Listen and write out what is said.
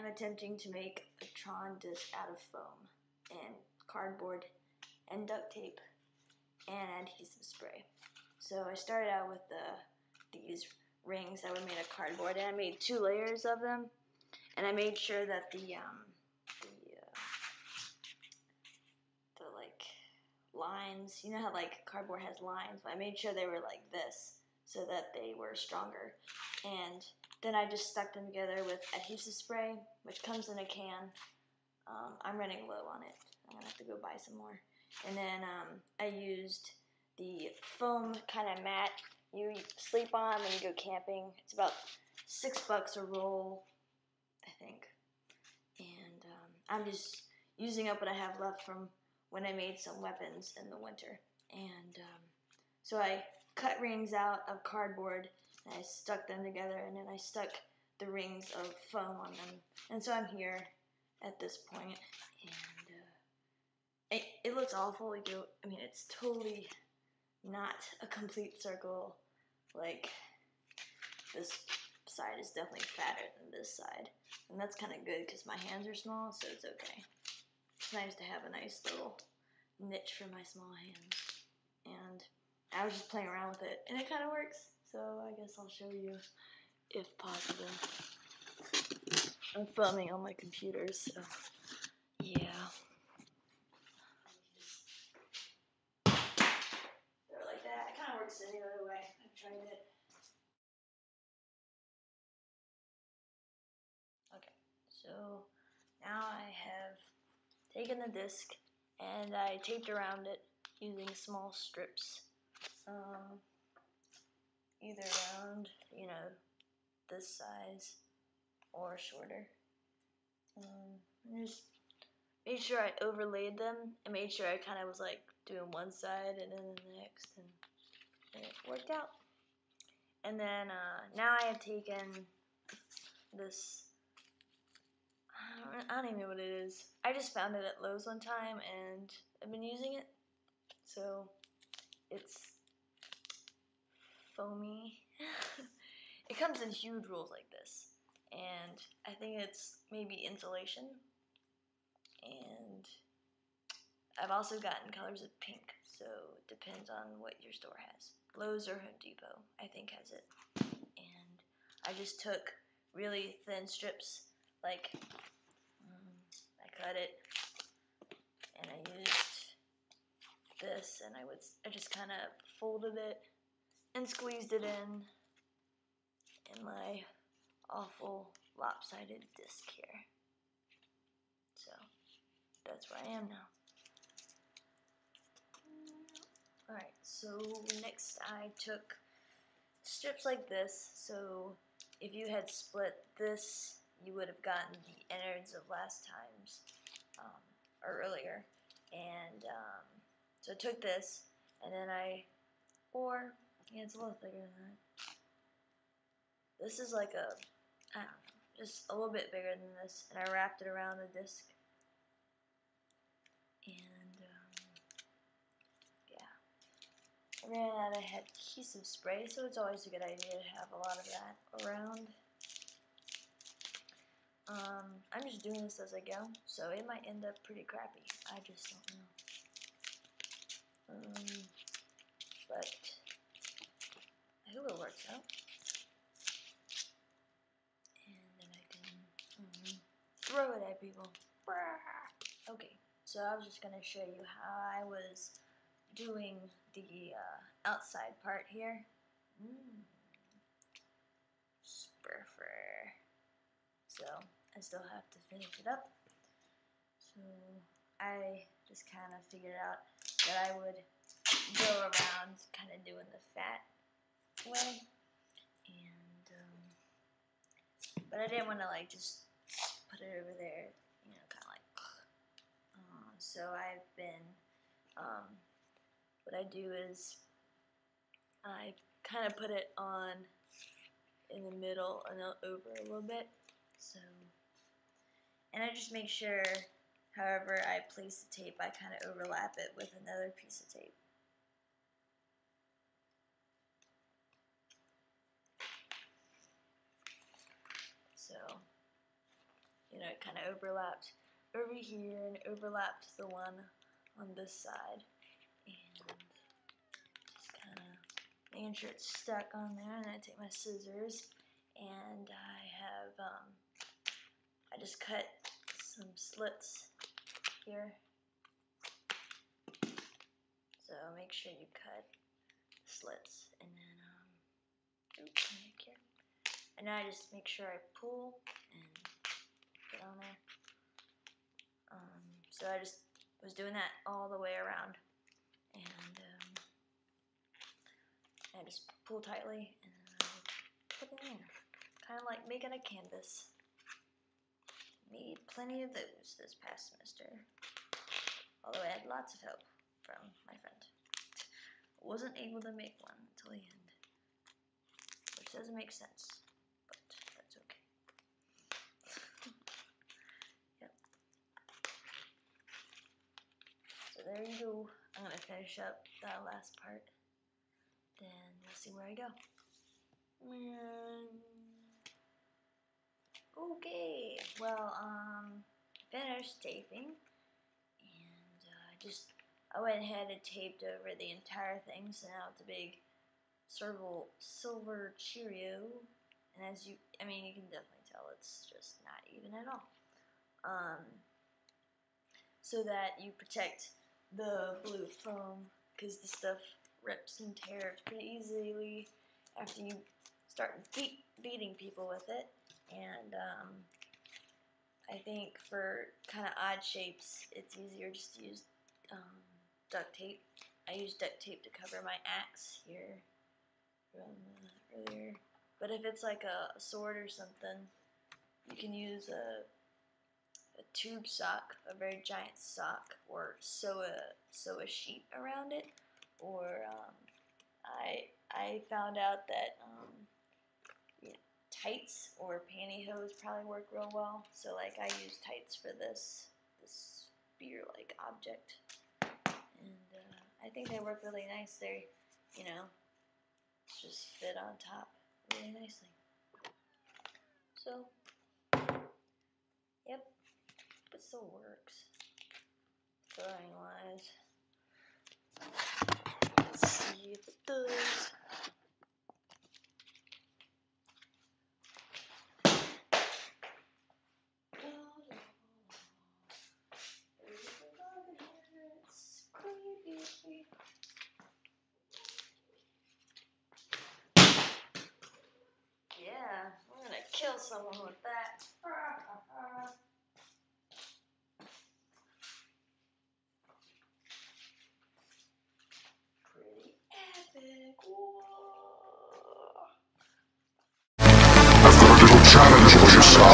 I'm attempting to make a Tron Disk out of foam and cardboard and duct tape and adhesive spray. So I started out with these rings that were made of cardboard, and I made 2 layers of them, and I made sure that the like lines, you know how like cardboard has lines, but I made sure they were like this so that they were stronger. And then I just stuck them together with adhesive spray, which comes in a can. I'm running low on it. I'm gonna have to go buy some more. And then I used the foam kind of mat you sleep on when you go camping. It's about $6 a roll, I think. And I'm just using up what I have left from when I made some weapons in the winter. And so I cut rings out of cardboard, and I stuck them together, and then I stuck the rings of foam on them. And so I'm here at this point, and it looks awful. I mean, it's totally not a complete circle. Like, this side is definitely fatter than this side, and that's kind of good because my hands are small, so it's okay. It's nice to have a nice little niche for my small hands. And I was just playing around with it, and it kind of works, so I guess I'll show you if possible. I'm filming on my computer, so yeah. Throw it like that. It kind of works any other way. I've tried it. Okay, so now I have taken the disc and I taped around it using small strips, either around, you know, this size or shorter. And just made sure I overlaid them and made sure I kind of was like doing one side and then the next, and it worked out. And then now I have taken this, I don't even know what it is. I just found it at Lowe's one time and I've been using it. So it's foamy. It comes in huge rolls like this, and I think it's maybe insulation. And I've also gotten colors of pink, so it depends on what your store has. Lowe's or Home Depot, I think, has it. And I just took really thin strips, like I cut it, and I used this, and I just kind of folded it and squeezed it in my awful lopsided disc here. So that's where I am now. Alright, so next I took strips like this. So if you had split this, you would have gotten the innards of last time's or earlier. And so I took this, and then it's a little thicker than that. This is like I don't know, just a little bit bigger than this, and I wrapped it around the disc. And yeah, I ran out of adhesive spray, so it's always a good idea to have a lot of that around. I'm just doing this as I go, so it might end up pretty crappy. I just don't know. But I hope it works out. And then I can throw it at people. Okay, so I was just going to show you how I was doing the outside part here. Spurfer. So I still have to finish it up. So I just kind of figured out that I would go around kind of doing the fat way. And but I didn't want to like just put it over there, you know, kind of like. So I've been, what I do is I kind of put it on in the middle and over a little bit. So, and I just make sure, however I place the tape, I kind of overlap it with another piece of tape. So you know, it kind of overlapped over here and overlapped the one on this side, and just kind of making sure it's stuck on there. And then I take my scissors and I just cut some slits here. So make sure you cut slits, and then here. And now I just make sure I pull and put on there. So I just was doing that all the way around, and I just pull tightly and then I put it in there, kind of like making a canvas. Made plenty of those this past semester, although I had lots of help from my friend. Wasn't able to make one until the end, which doesn't make sense, but that's okay. Yep. So there you go. I'm gonna finish up that last part, then we'll see where I go. Okay, well, finished taping, and I went ahead and taped over the entire thing, so now it's a big silver Cheerio, and you can definitely tell it's just not even at all. So that you protect the blue foam, because the stuff rips and tears pretty easily after you start beating people with it. And I think for kind of odd shapes, it's easier just to use duct tape. I use duct tape to cover my axe here from earlier. But if it's like a sword or something, you can use a tube sock, a very giant sock, or sew a sheet around it. Or I found out that tights or pantyhose probably work real well. So like I use tights for this spear-like object, and I think they work really nice. They, just fit on top really nicely. So, yep, it still works throwing wise. Let's see if it does. Yeah, I'm gonna kill someone with that. Pretty epic. Whoa. I've got a little challenge for you, son.